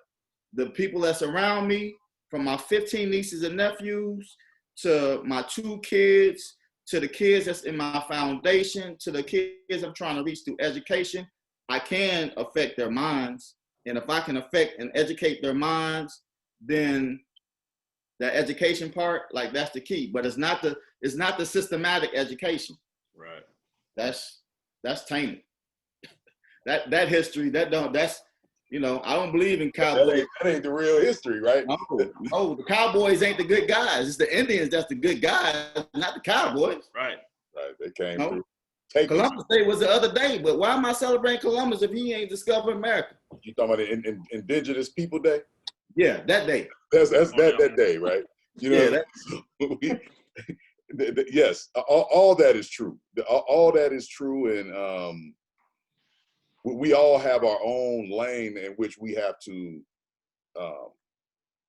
the people that's around me, from my 15 nieces and nephews to my 2 kids, to the kids that's in my foundation, to the kids I'm trying to reach through education, I can affect their minds. And if I can affect and educate their minds, then the education part, like that's the key. But it's not the systematic education. Right. That's tainted. That history, that's I don't believe in cowboys. That ain't the real history, right? No, the cowboys ain't the good guys. It's the Indians that's the good guys, not the cowboys. Right. Right. They came No. through. Take Columbus Day was the other day, but why am I celebrating Columbus if he ain't discovered America? You talking about the Indigenous People Day? Yeah, that day. That's that day, right? You know, yes, all that is true. All that is true, and we all have our own lane in which we have to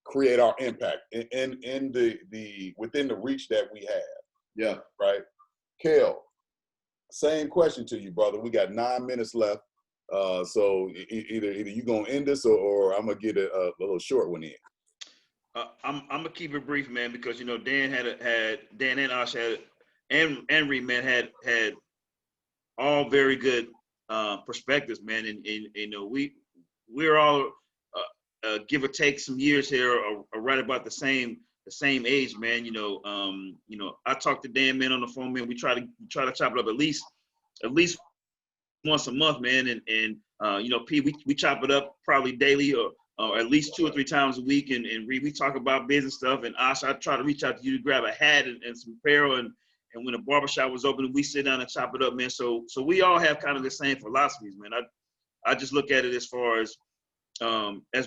create our impact in the within the reach that we have. Yeah. Right. Kel, same question to you, brother. We got 9 minutes left. So either you gonna end this or I'm gonna get a little short one in. I'm gonna keep it brief, man, because Dan Dan and Ash had and Reed, man, had all very good perspectives, man, and we're all give or take some years here are right about the same age, man. I talk to Dan, man, on the phone, man. We try to chop it up at least once a month, man, and P, we chop it up probably daily or at least 2 or 3 times a week, and we talk about business stuff. And Ash, I try to reach out to you to grab a hat and some apparel, and when the barbershop was open, we sit down and chop it up, man. So we all have kind of the same philosophies, man. I just look at it as far as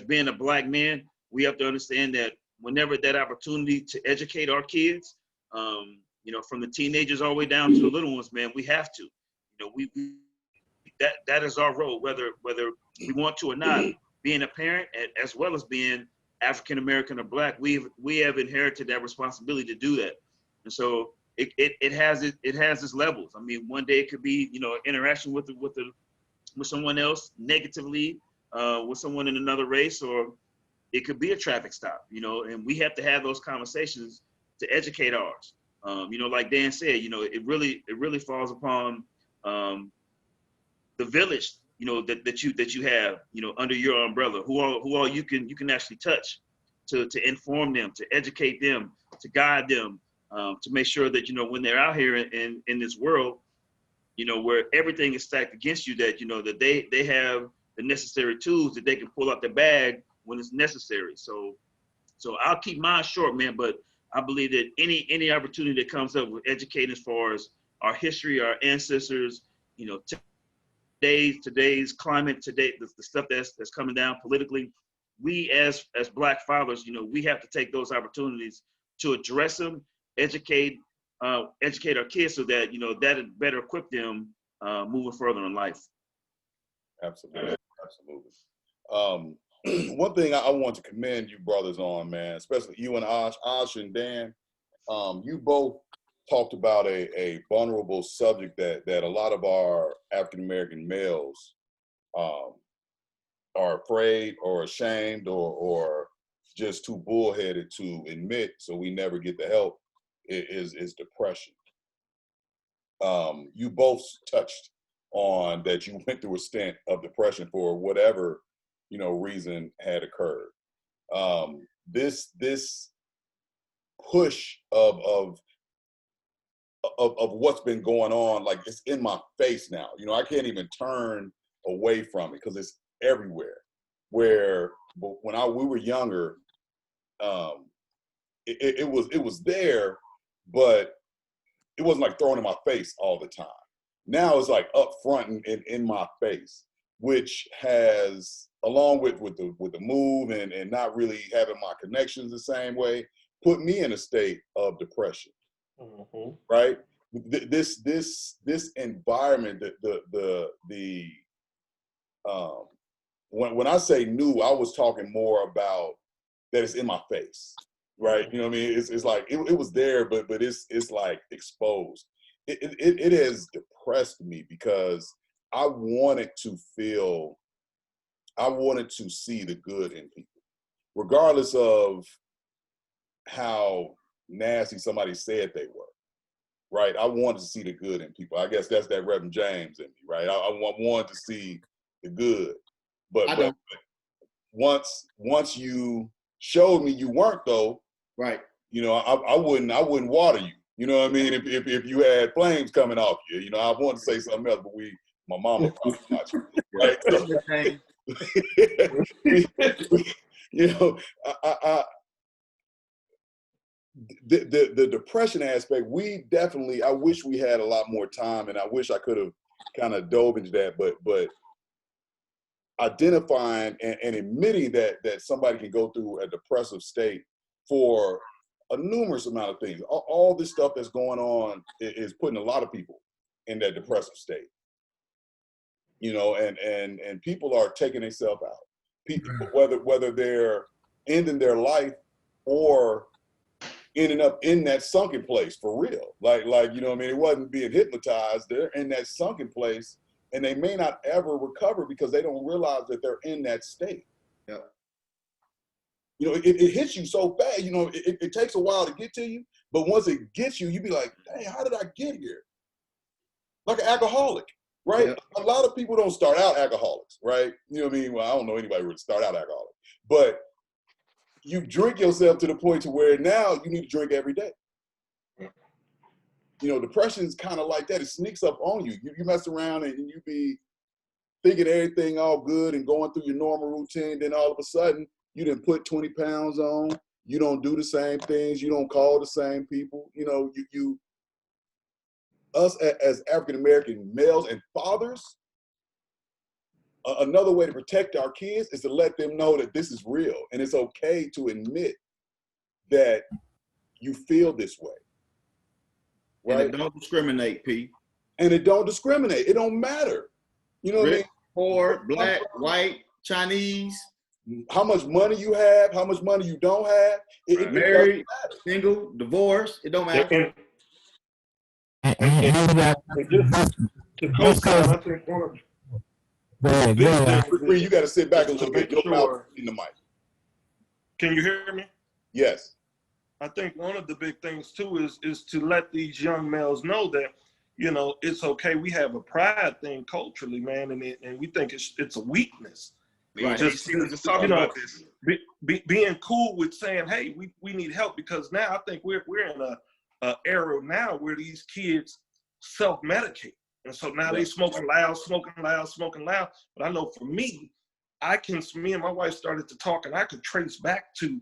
being a Black man, we have to understand that whenever that opportunity to educate our kids, from the teenagers all the way down to the little ones, man, we have to. That is our role, whether we want to or not. Being a parent, as well as being African American or Black, we have inherited that responsibility to do that, and so it has its levels. I mean, one day it could be interaction with someone else negatively, with someone in another race, or it could be a traffic stop. And we have to have those conversations to educate ours. Like Dan said, it really falls upon the village, that you have, under your umbrella, who all you can actually touch to inform them, to educate them, to guide them, to make sure that, when they're out here in this world, where everything is stacked against you, that, that they have the necessary tools that they can pull out the bag when it's necessary. So I'll keep mine short, man, but I believe that any opportunity that comes up with educating as far as our history, our ancestors, today's climate, the stuff that's coming down politically, we as Black fathers, we have to take those opportunities to address them, educate our kids, so that that better equip them moving further in life. Absolutely. One thing I want to commend you brothers on, man, especially you and Ash and Dan. You both talked about a vulnerable subject that a lot of our African American males are afraid or ashamed or just too bullheaded to admit, so we never get the help, is depression. You both touched on that you went through a stint of depression for whatever reason had occurred. This push of what's been going on, like, it's in my face now. I can't even turn away from it because it's everywhere. Where when we were younger, it was there, but it wasn't like thrown in my face all the time. Now it's like up front and in my face, which has, along with the move and not really having my connections the same way, put me in a state of depression. Mm-hmm. Right? This environment, when I say new, I was talking more about that it's in my face. right? You know what I mean? It's like it was there, but it's like exposed. It has depressed me because I wanted to see the good in people, regardless of how nasty somebody said they were, right? I wanted to see the good in people. I guess that's that Reverend James in me, right? I wanted to see the good, but once you showed me you weren't, though, Right. you know, I wouldn't water you. You know what I mean? If you had flames coming off you, you know, I wanted to say something else, but my mama probably watching, right? So, you know, the depression aspect, we definitely, I wish we had a lot more time, and I wish I could have kind of dove into that, but identifying and admitting that somebody can go through a depressive state for a numerous amount of things. All this stuff that's going on is putting a lot of people in that depressive state. You know, and people are taking themselves out. People, whether they're ending their life or ending up in that sunken place for real. Like you know what I mean? It wasn't being hypnotized. They're in that sunken place, and they may not ever recover because they don't realize that they're in that state. Yeah. You know, it hits you so bad. You know, it takes a while to get to you, but once it gets you, you be like, dang, how did I get here? Like an alcoholic, right? Yeah. A lot of people don't start out alcoholics, right? You know what I mean? Well, I don't know anybody who would start out alcoholic, but you drink yourself to the point to where now you need to drink every day. You know, depression is kind of like that. It sneaks up on you. You mess around and you be thinking everything all good and going through your normal routine. Then all of a sudden, you didn't put 20 pounds on. You don't do the same things. You don't call the same people. You know, us as African-American males and fathers, another way to protect our kids is to let them know that this is real. And it's okay to admit that you feel this way. Right? And it don't discriminate, P. And it don't discriminate. It don't matter. You know what I mean? Poor, black, white, Chinese. How much money you have, how much money you don't have. Married, single, divorced. It don't matter. Just to co-sign, I think one of the big things you got to sit back a little bit. Your mouth sure. in the mic. Can you hear me? Yes. I think one of the big things too is to let these young males know that, you know, it's okay. We have a pride thing culturally, man, and we think it's a weakness. Right. Just talking about this. Being cool with saying, hey, we need help, because now I think we're in a era now where these kids self-medicate. And so now they smoking loud. But I know for me and my wife started to talk, and I could trace back to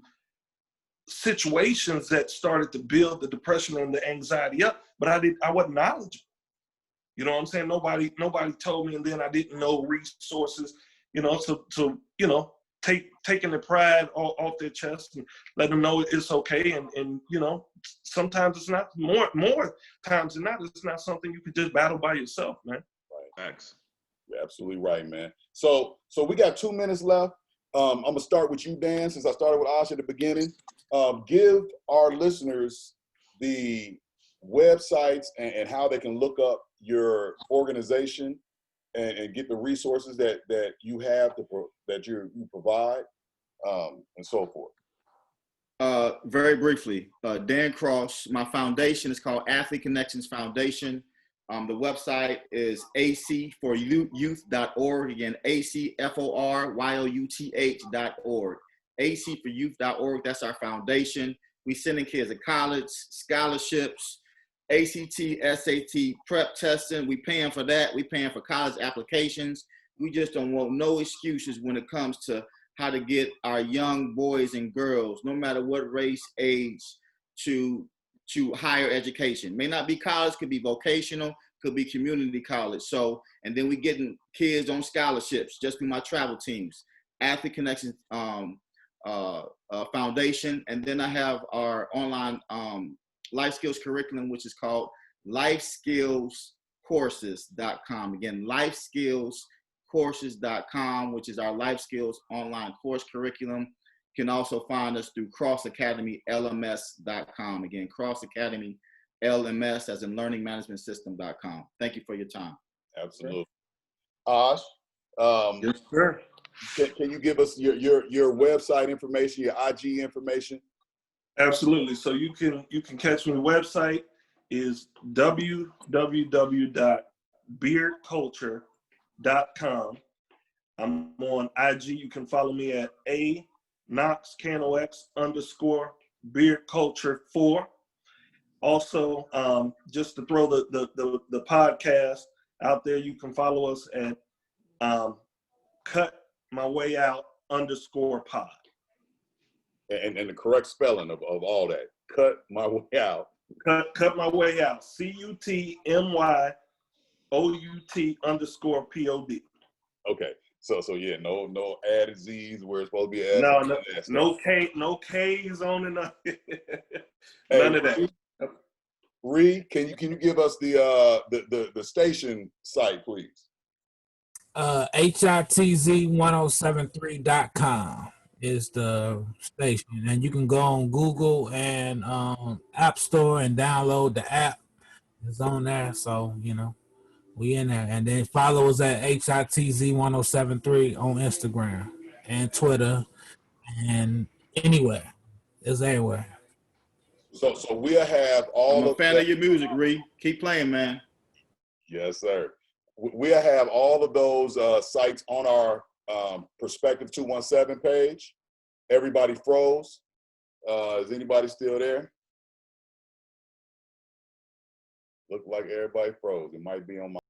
situations that started to build the depression and the anxiety up, but I wasn't knowledgeable. You know what I'm saying? Nobody told me, and then I didn't know resources, you know, so you know, taking the pride off their chest and letting them know it's okay. And you know, sometimes it's not, more times than not, it's not something you can just battle by yourself, man. Right. Thanks. You're absolutely right, man. So we got 2 minutes left. I'm gonna start with you, Dan, since I started with Aushara at the beginning. Give our listeners the websites and how they can look up your organization and get the resources that you have that you provide, and so forth. Very briefly, Dan Cross. My foundation is called Athlete Connections Foundation. The website is acforyouth.org. Again, acforyouth.org. acforyouth.org. That's our foundation. We sending kids to college, scholarships, ACT, SAT, prep testing. We paying for that. We paying for college applications. We just don't want no excuses when it comes to how to get our young boys and girls, no matter what race, age, to higher education. May not be college, could be vocational, could be community college. So, and then we getting kids on scholarships just through my travel teams, Athlete Connections Foundation. And then I have our online life skills curriculum, which is called lifeskillscourses.com. Again, lifeskillscourses.com, which is our life skills online course curriculum. You can also find us through crossacademylms.com. Again, crossacademylms, as in learningmanagementsystem.com. Thank you for your time. Absolutely. Osh, Yes, sir. can you give us your website information, your IG information? Absolutely. So you can catch me. Website is www.beardculture.com. I'm on IG. You can follow me at Knox _, Beard Culture 4. Also, just to throw the podcast out there, you can follow us at Cut My Way Out _pod. And the correct spelling of all that. Cut my way out. Cut My Way Out. CUTMYOUT _POD. Okay. So yeah, no added Z's where it's supposed to be added. No K's on it. Hey, None of that. Reed, can you give us the station site, please? HITZ1073.com is the station, and you can go on Google and App Store and download the app. It's on there, so we in there. And then follow us at HITZ1073 on Instagram and Twitter and anywhere. It's everywhere. So we'll have all. I'm a fan of your music, Ree. Keep playing, man. Yes, sir. We'll have all of those sites on our Perspective217 page. Everybody froze. Is anybody still there? Look like everybody froze. It might be on my